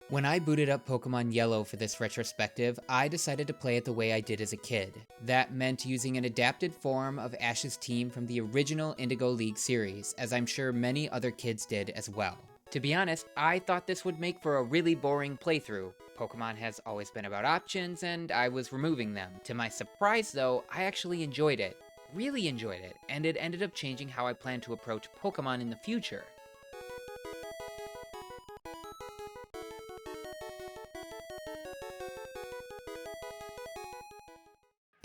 When I booted up Pokémon Yellow for this retrospective, I decided to play it the way I did as a kid. That meant using an adapted form of Ash's team from the original Indigo League series, as I'm sure many other kids did as well. To be honest, I thought this would make for a really boring playthrough. Pokemon has always been about options, and I was removing them. To my surprise though, I actually enjoyed it. Really enjoyed it, and it ended up changing how I plan to approach Pokemon in the future.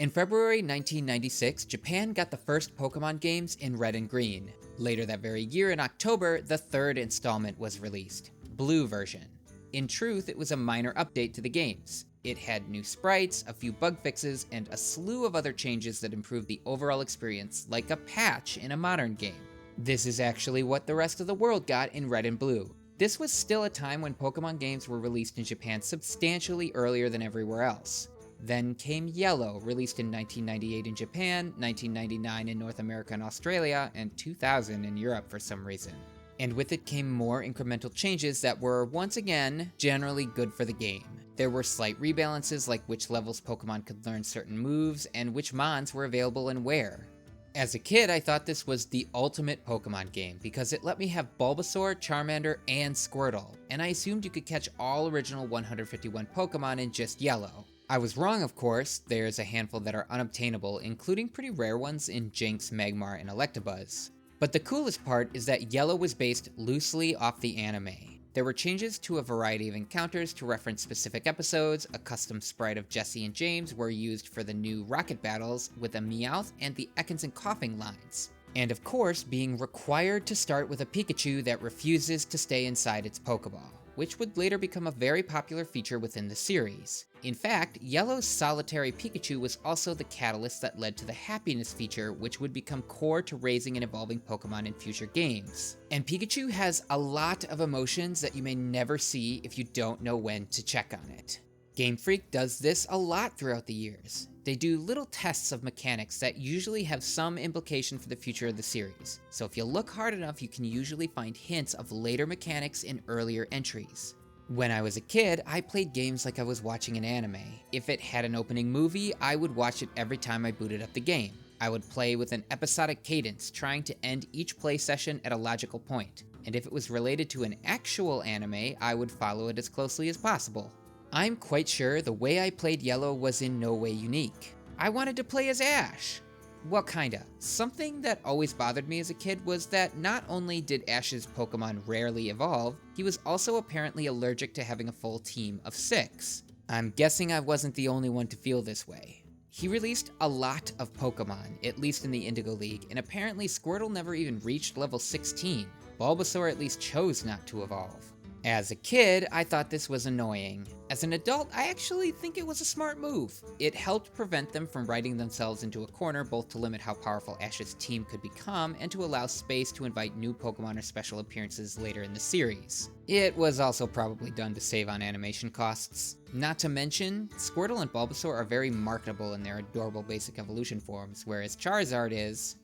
In February 1996, Japan got the first Pokemon games in Red and Green. Later that very year in October, the third installment was released, Blue version. In truth, it was a minor update to the games. It had new sprites, a few bug fixes, and a slew of other changes that improved the overall experience, like a patch in a modern game. This is actually what the rest of the world got in Red and Blue. This was still a time when Pokemon games were released in Japan substantially earlier than everywhere else. Then came Yellow, released in 1998 in Japan, 1999 in North America and Australia, and 2000 in Europe for some reason. And with it came more incremental changes that were, once again, generally good for the game. There were slight rebalances like which levels Pokemon could learn certain moves, and which Mons were available and where. As a kid, I thought this was the ultimate Pokemon game because it let me have Bulbasaur, Charmander, and Squirtle, and I assumed you could catch all original 151 Pokemon in just Yellow. I was wrong, of course. There's a handful that are unobtainable, including pretty rare ones in Jynx, Magmar, and Electabuzz. But the coolest part is that Yellow was based loosely off the anime. There were changes to a variety of encounters to reference specific episodes. A custom sprite of Jessie and James were used for the new rocket battles with a Meowth and the Ekans and Coughing lines. And of course, being required to start with a Pikachu that refuses to stay inside its Pokeball, which would later become a very popular feature within the series. In fact, Yellow's solitary Pikachu was also the catalyst that led to the happiness feature, which would become core to raising and evolving Pokemon in future games. And Pikachu has a lot of emotions that you may never see if you don't know when to check on it. Game Freak does this a lot throughout the years. They do little tests of mechanics that usually have some implication for the future of the series, so if you look hard enough you can usually find hints of later mechanics in earlier entries. When I was a kid, I played games like I was watching an anime. If it had an opening movie, I would watch it every time I booted up the game. I would play with an episodic cadence, trying to end each play session at a logical point, and if it was related to an actual anime, I would follow it as closely as possible. I'm quite sure the way I played Yellow was in no way unique. I wanted to play as Ash. Well, kinda. Something that always bothered me as a kid was that not only did Ash's Pokemon rarely evolve, he was also apparently allergic to having a full team of 6. I'm guessing I wasn't the only one to feel this way. He released a lot of Pokemon, at least in the Indigo League, and apparently Squirtle never even reached level 16. Bulbasaur at least chose not to evolve. As a kid, I thought this was annoying. As an adult, I actually think it was a smart move. It helped prevent them from writing themselves into a corner, both to limit how powerful Ash's team could become and to allow space to invite new Pokemon or special appearances later in the series. It was also probably done to save on animation costs. Not to mention, Squirtle and Bulbasaur are very marketable in their adorable basic evolution forms, whereas Charizard is...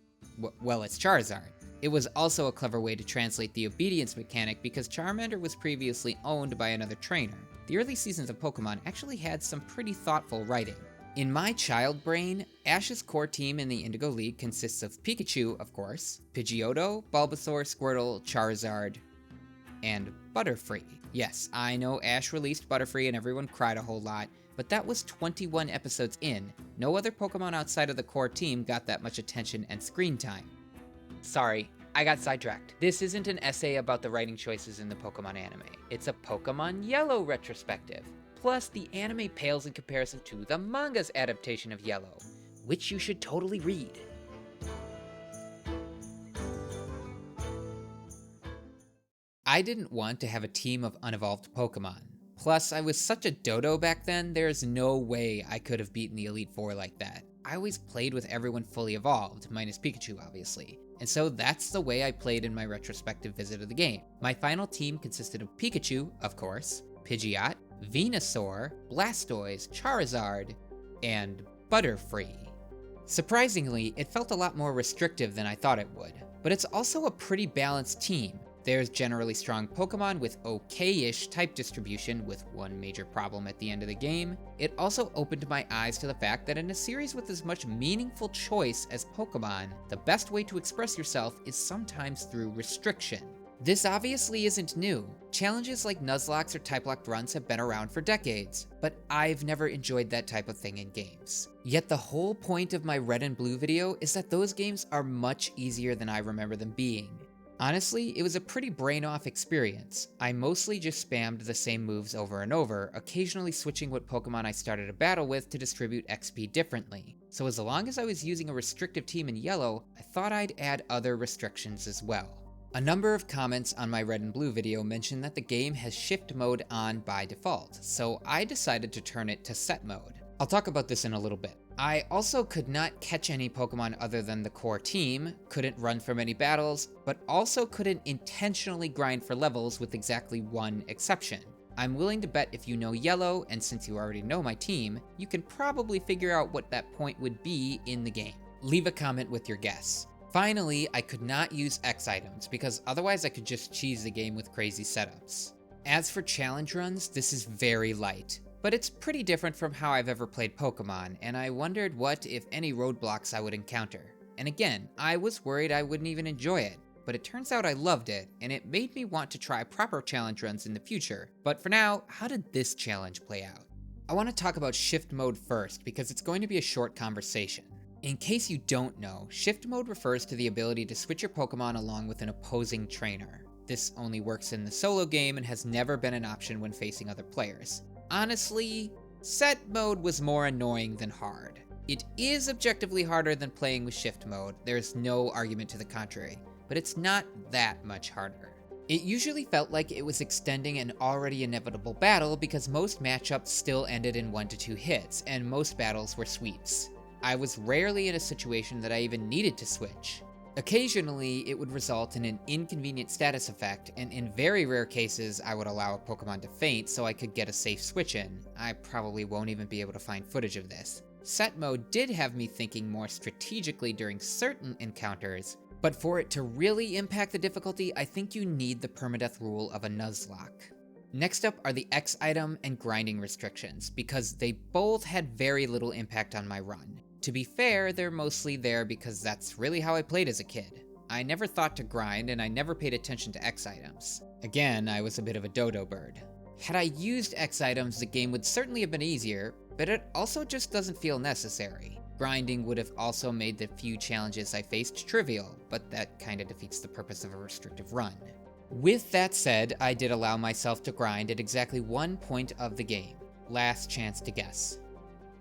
well, it's Charizard. It was also a clever way to translate the obedience mechanic because Charmander was previously owned by another trainer. The early seasons of Pokemon actually had some pretty thoughtful writing. In my child brain, Ash's core team in the Indigo League consists of Pikachu, of course, Pidgeotto, Bulbasaur, Squirtle, Charizard, and Butterfree. Yes, I know Ash released Butterfree and everyone cried a whole lot, but that was 21 episodes in. No other Pokemon outside of the core team got that much attention and screen time. Sorry, I got sidetracked. This isn't an essay about the writing choices in the Pokemon anime. It's a Pokemon Yellow retrospective. Plus, the anime pales in comparison to the manga's adaptation of Yellow, which you should totally read. I didn't want to have a team of unevolved Pokemon. Plus, I was such a dodo back then, there's no way I could have beaten the Elite Four like that. I always played with everyone fully evolved, minus Pikachu obviously. And so that's the way I played in my retrospective visit of the game. My final team consisted of Pikachu, of course, Pidgeot, Venusaur, Blastoise, Charizard, and Butterfree. Surprisingly, it felt a lot more restrictive than I thought it would, but it's also a pretty balanced team. There's generally strong Pokemon with okay-ish type distribution, with one major problem at the end of the game. It also opened my eyes to the fact that in a series with as much meaningful choice as Pokemon, the best way to express yourself is sometimes through restriction. This obviously isn't new. Challenges like Nuzlocke or type-locked runs have been around for decades, but I've never enjoyed that type of thing in games. Yet the whole point of my Red and Blue video is that those games are much easier than I remember them being. Honestly, it was a pretty brain-off experience. I mostly just spammed the same moves over and over, occasionally switching what Pokemon I started a battle with to distribute XP differently. So as long as I was using a restrictive team in Yellow, I thought I'd add other restrictions as well. A number of comments on my Red and Blue video mentioned that the game has shift mode on by default, so I decided to turn it to set mode. I'll talk about this in a little bit. I also could not catch any Pokemon other than the core team, couldn't run from any battles, but also couldn't intentionally grind for levels with exactly one exception. I'm willing to bet if you know Yellow, and since you already know my team, you can probably figure out what that point would be in the game. Leave a comment with your guess. Finally, I could not use X items, because otherwise I could just cheese the game with crazy setups. As for challenge runs, this is very light, but it's pretty different from how I've ever played Pokemon, and I wondered what, if any, roadblocks I would encounter. And again, I was worried I wouldn't even enjoy it, but it turns out I loved it, and it made me want to try proper challenge runs in the future. But for now, how did this challenge play out? I want to talk about shift mode first, because it's going to be a short conversation. In case you don't know, shift mode refers to the ability to switch your Pokemon along with an opposing trainer. This only works in the solo game and has never been an option when facing other players. Honestly, set mode was more annoying than hard. It is objectively harder than playing with shift mode, there's no argument to the contrary, but it's not that much harder. It usually felt like it was extending an already inevitable battle because most matchups still ended in 1 to 2 hits, and most battles were sweeps. I was rarely in a situation that I even needed to switch. Occasionally, it would result in an inconvenient status effect, and in very rare cases, I would allow a Pokemon to faint so I could get a safe switch in. I probably won't even be able to find footage of this. Set mode did have me thinking more strategically during certain encounters, but for it to really impact the difficulty, I think you need the permadeath rule of a Nuzlocke. Next up are the X item and grinding restrictions, because they both had very little impact on my run. To be fair, they're mostly there because that's really how I played as a kid. I never thought to grind, and I never paid attention to X items. Again, I was a bit of a dodo bird. Had I used X items, the game would certainly have been easier, but it also just doesn't feel necessary. Grinding would have also made the few challenges I faced trivial, but that kinda defeats the purpose of a restrictive run. With that said, I did allow myself to grind at exactly one point of the game. Last chance to guess.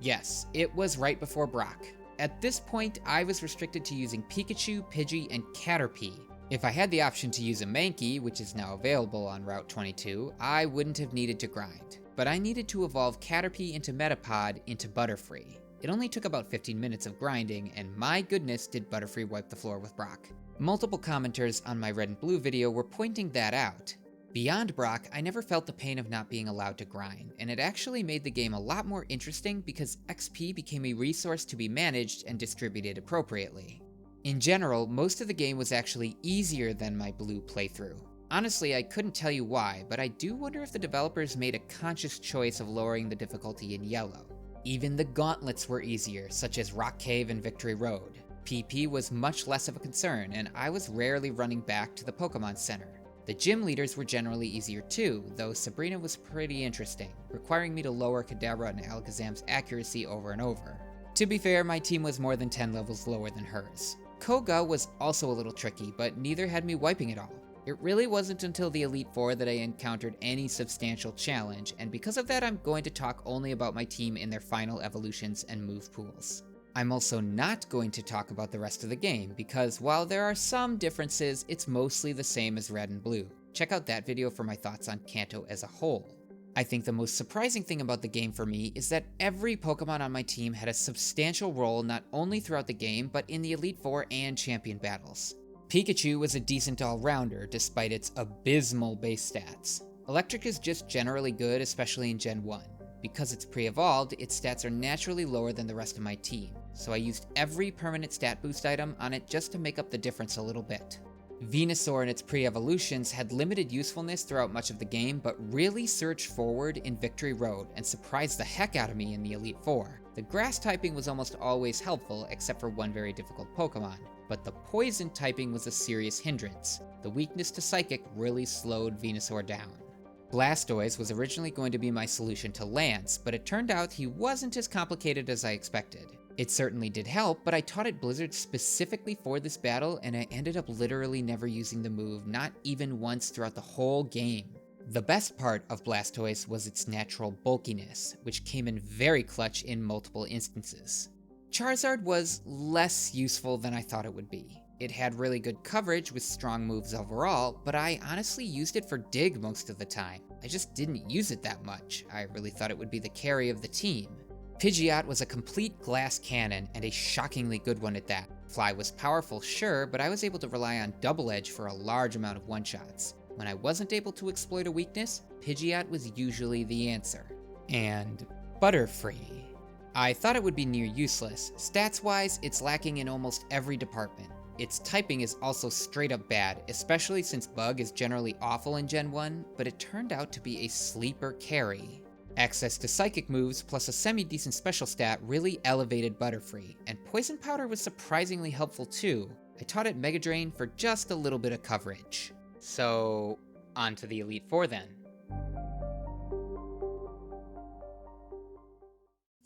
Yes, it was right before Brock. At this point, I was restricted to using Pikachu, Pidgey, and Caterpie. If I had the option to use a Mankey, which is now available on Route 22, I wouldn't have needed to grind. But I needed to evolve Caterpie into Metapod into Butterfree. It only took about 15 minutes of grinding, and my goodness did Butterfree wipe the floor with Brock. Multiple commenters on my Red and Blue video were pointing that out. Beyond Brock, I never felt the pain of not being allowed to grind, and it actually made the game a lot more interesting because XP became a resource to be managed and distributed appropriately. In general, most of the game was actually easier than my Blue playthrough. Honestly, I couldn't tell you why, but I do wonder if the developers made a conscious choice of lowering the difficulty in Yellow. Even the gauntlets were easier, such as Rock Cave and Victory Road. PP was much less of a concern, and I was rarely running back to the Pokemon Center. The gym leaders were generally easier too, though Sabrina was pretty interesting, requiring me to lower Kadabra and Alakazam's accuracy over and over. To be fair, my team was more than 10 levels lower than hers. Koga was also a little tricky, but neither had me wiping it all. It really wasn't until the Elite Four that I encountered any substantial challenge, and because of that I'm going to talk only about my team in their final evolutions and move pools. I'm also not going to talk about the rest of the game, because while there are some differences, it's mostly the same as Red and Blue. Check out that video for my thoughts on Kanto as a whole. I think the most surprising thing about the game for me is that every Pokemon on my team had a substantial role not only throughout the game, but in the Elite Four and Champion battles. Pikachu was a decent all-rounder, despite its abysmal base stats. Electric is just generally good, especially in Gen 1. Because it's pre-evolved, its stats are naturally lower than the rest of my team, so I used every permanent stat boost item on it just to make up the difference a little bit. Venusaur and its pre-evolutions had limited usefulness throughout much of the game, but really surged forward in Victory Road and surprised the heck out of me in the Elite Four. The grass typing was almost always helpful, except for one very difficult Pokemon, but the poison typing was a serious hindrance. The weakness to Psychic really slowed Venusaur down. Blastoise was originally going to be my solution to Lance, but it turned out he wasn't as complicated as I expected. It certainly did help, but I taught it Blizzard specifically for this battle, and I ended up literally never using the move, not even once throughout the whole game. The best part of Blastoise was its natural bulkiness, which came in very clutch in multiple instances. Charizard was less useful than I thought it would be. It had really good coverage with strong moves overall, but I honestly used it for Dig most of the time. I just didn't use it that much. I really thought it would be the carry of the team. Pidgeot was a complete glass cannon, and a shockingly good one at that. Fly was powerful, sure, but I was able to rely on Double Edge for a large amount of one-shots. When I wasn't able to exploit a weakness, Pidgeot was usually the answer. And Butterfree. I thought it would be near useless. Stats-wise, it's lacking in almost every department. Its typing is also straight up bad, especially since Bug is generally awful in Gen 1, but it turned out to be a sleeper carry. Access to Psychic moves plus a semi-decent special stat really elevated Butterfree, and Poison Powder was surprisingly helpful too. I taught it Mega Drain for just a little bit of coverage. So, on to the Elite Four then.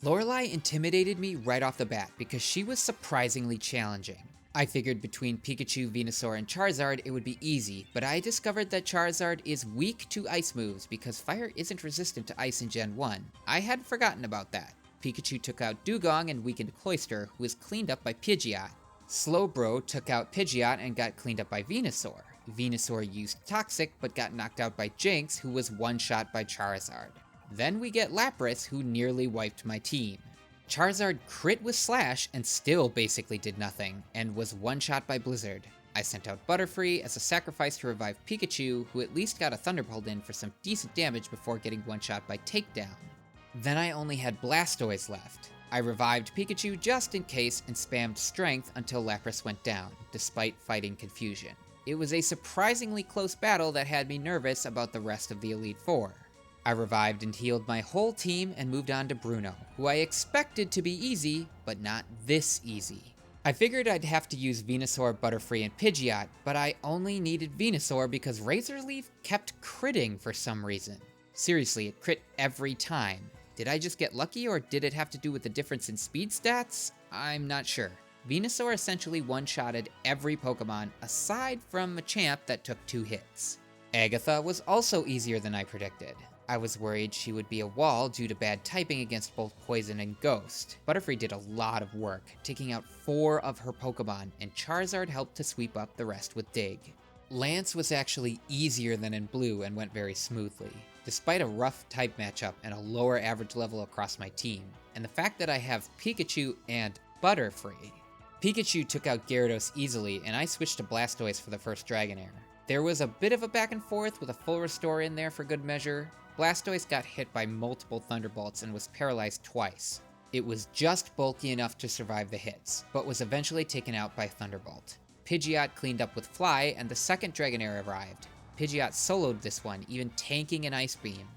Lorelei intimidated me right off the bat because she was surprisingly challenging. I figured between Pikachu, Venusaur, and Charizard it would be easy, but I discovered that Charizard is weak to ice moves because fire isn't resistant to ice in Gen 1. I had forgotten about that. Pikachu took out Dugong and weakened Cloyster, who was cleaned up by Pidgeot. Slowbro took out Pidgeot and got cleaned up by Venusaur. Venusaur used Toxic but got knocked out by Jinx, who was one-shot by Charizard. Then we get Lapras, who nearly wiped my team. Charizard crit with Slash and still basically did nothing, and was one-shot by Blizzard. I sent out Butterfree as a sacrifice to revive Pikachu, who at least got a Thunderbolt in for some decent damage before getting one-shot by Takedown. Then I only had Blastoise left. I revived Pikachu just in case and spammed Strength until Lapras went down, despite fighting Confusion. It was a surprisingly close battle that had me nervous about the rest of the Elite Four. I revived and healed my whole team and moved on to Bruno, who I expected to be easy, but not this easy. I figured I'd have to use Venusaur, Butterfree, and Pidgeot, but I only needed Venusaur because Razor Leaf kept critting for some reason. Seriously, it crit every time. Did I just get lucky, or did it have to do with the difference in speed stats? I'm not sure. Venusaur essentially one-shotted every Pokemon, aside from Machamp that took 2 hits. Agatha was also easier than I predicted. I was worried she would be a wall due to bad typing against both Poison and Ghost. Butterfree did a lot of work, taking out 4 of her Pokemon, and Charizard helped to sweep up the rest with Dig. Lance was actually easier than in Blue and went very smoothly, despite a rough type matchup and a lower average level across my team, and the fact that I have Pikachu and Butterfree. Pikachu took out Gyarados easily, and I switched to Blastoise for the first Dragonair. There was a bit of a back and forth with a full restore in there for good measure. Blastoise got hit by multiple Thunderbolts and was paralyzed twice. It was just bulky enough to survive the hits, but was eventually taken out by Thunderbolt. Pidgeot cleaned up with Fly, and the second Dragonair arrived. Pidgeot soloed this one, even tanking an Ice Beam.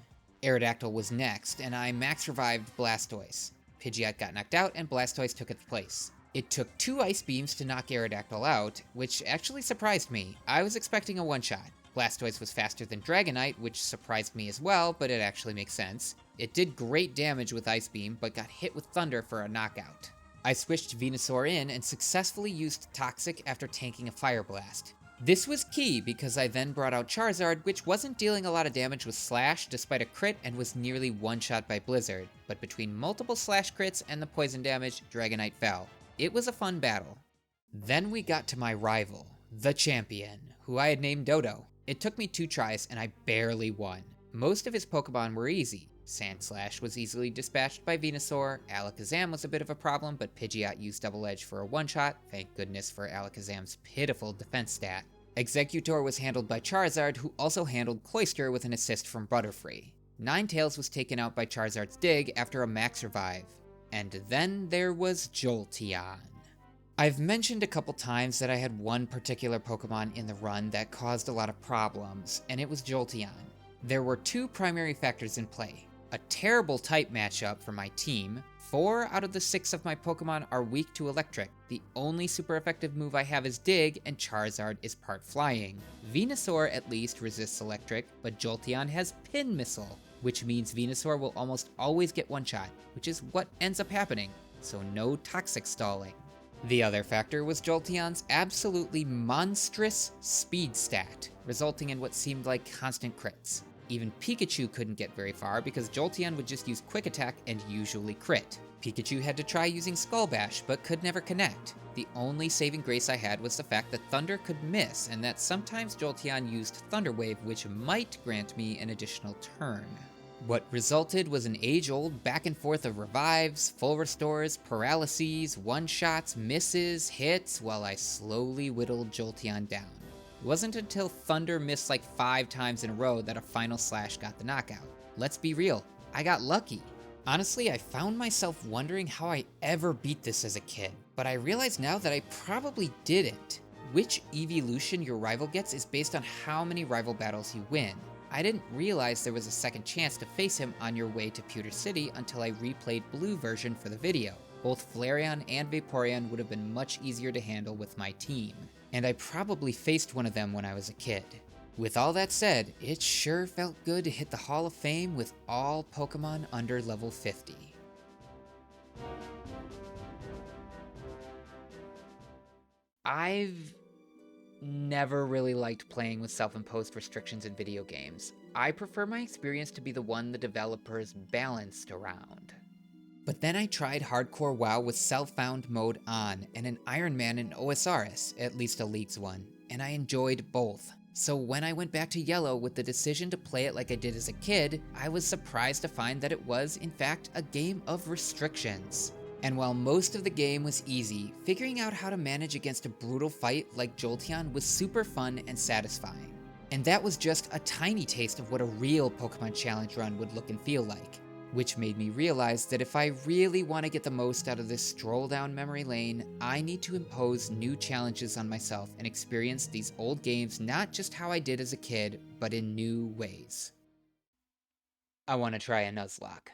Aerodactyl was next, and I max revived Blastoise. Pidgeot got knocked out, and Blastoise took its place. It took 2 Ice Beams to knock Aerodactyl out, which actually surprised me. I was expecting a one-shot. Blastoise was faster than Dragonite, which surprised me as well, but it actually makes sense. It did great damage with Ice Beam, but got hit with Thunder for a knockout. I switched Venusaur in and successfully used Toxic after tanking a Fire Blast. This was key because I then brought out Charizard, which wasn't dealing a lot of damage with Slash despite a crit and was nearly one-shot by Blizzard, but between multiple Slash crits and the poison damage, Dragonite fell. It was a fun battle. Then we got to my rival, the champion, who I had named Dodo. It took me 2 tries and I barely won. Most of his Pokemon were easy. Sandslash was easily dispatched by Venusaur, Alakazam was a bit of a problem, but Pidgeot used Double Edge for a one-shot, thank goodness for Alakazam's pitiful defense stat. Exeggutor was handled by Charizard, who also handled Cloyster with an assist from Butterfree. Ninetales was taken out by Charizard's Dig after a max revive. And then there was Jolteon. I've mentioned a couple times that I had one particular Pokemon in the run that caused a lot of problems, and it was Jolteon. There were two primary factors in play. A terrible type matchup for my team. 4 out of the 6 of my Pokemon are weak to Electric. The only super effective move I have is Dig, and Charizard is part flying. Venusaur at least resists Electric, but Jolteon has Pin Missile, which means Venusaur will almost always get one-shot, which is what ends up happening, so no toxic stalling. The other factor was Jolteon's absolutely monstrous speed stat, resulting in what seemed like constant crits. Even Pikachu couldn't get very far because Jolteon would just use Quick Attack and usually crit. Pikachu had to try using Skull Bash, but could never connect. The only saving grace I had was the fact that Thunder could miss, and that sometimes Jolteon used Thunder Wave, which might grant me an additional turn. What resulted was an age-old back and forth of revives, full restores, paralyses, one-shots, misses, hits, while I slowly whittled Jolteon down. It wasn't until Thunder missed like 5 times in a row that a final slash got the knockout. Let's be real, I got lucky. Honestly, I found myself wondering how I ever beat this as a kid, but I realize now that I probably didn't. Which evolution your rival gets is based on how many rival battles you win. I didn't realize there was a second chance to face him on your way to Pewter City until I replayed Blue version for the video. Both Flareon and Vaporeon would have been much easier to handle with my team, and I probably faced one of them when I was a kid. With all that said, it sure felt good to hit the Hall of Fame with all Pokemon under level 50. I've never really liked playing with self-imposed restrictions in video games. I prefer my experience to be the one the developers balanced around. But then I tried Hardcore WoW with self-found mode on, and an Iron Man in OSRS, at least a Leagues one, and I enjoyed both. So when I went back to Yellow with the decision to play it like I did as a kid, I was surprised to find that it was, in fact, a game of restrictions. And while most of the game was easy, figuring out how to manage against a brutal fight like Jolteon was super fun and satisfying. And that was just a tiny taste of what a real Pokemon Challenge run would look and feel like. Which made me realize that if I really want to get the most out of this stroll down memory lane, I need to impose new challenges on myself and experience these old games not just how I did as a kid, but in new ways. I want to try a Nuzlocke.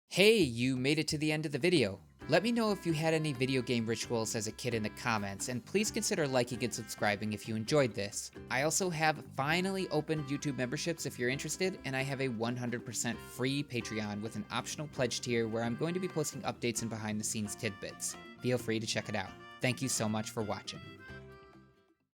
Hey, you made it to the end of the video. Let me know if you had any video game rituals as a kid in the comments, and please consider liking and subscribing if you enjoyed this. I also have finally opened YouTube memberships if you're interested, and I have a 100% free Patreon with an optional pledge tier where I'm going to be posting updates and behind the scenes tidbits. Feel free to check it out. Thank you so much for watching.